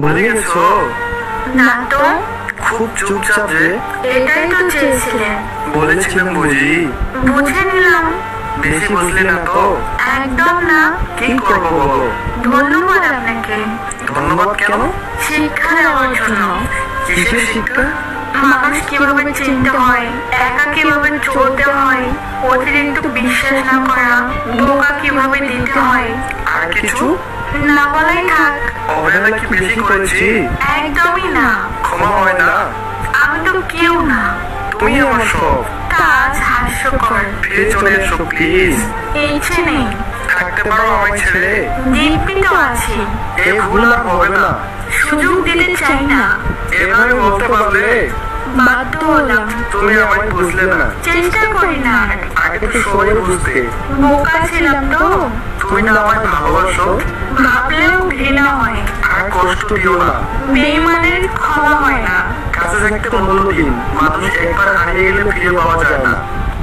ভুলে গেছো? না তো। খুব চুপচাপ যে। এটাই তো চেয়েছিলেন। বলেছিলাম বুঝি। বুঝে নিলাম। বেশি বুঝলে না তো? একদম না। কি করবো বলো? ধন্যবাদ আপনাকে। ধন্যবাদ কেন? শিক্ষা দেওয়ার জন্য। কিসের শিক্ষা? মানুষ কিভাবে চিনতে হয়, একা কিভাবে চলতে হয়, অতিরিক্ত বিশ্বাস না করা, ধোঁকা কিভাবে দিতে হয়। আর কিছু? না বলাই থাক। অবহেলা কি বেশি করেছি? একদমই না। ক্ষমা হয় না? আমি তো কেউ না। তুমি আমার সব। তা আজ হাস্যকর। ফিরে চলে এসো প্লিজ। ইচ্ছে নেই। থাকতে পারো আমায় ছেড়ে? দিব্যি তো আছি। এই ভুল আর হবে না। সুযোগ দিতে চাই না। এভাবে বলতে পারলে? বাধ্য হলাম। তুমি আমায় বুঝলে না। চেষ্টা করি না। আগে তো সবাই বুঝতে। বোকা ছিলাম তো। তুমি না আমায় ভালোবাসো? ভাবলেও ঘৃণা হয়। আর কষ্ট দিও না। বেইমানের ক্ষমা হয় না। কাছে থাকতে মূল্য দিন। মানুষ একবার হারিয়ে গেলে ফিরে পাওয়া যায় না।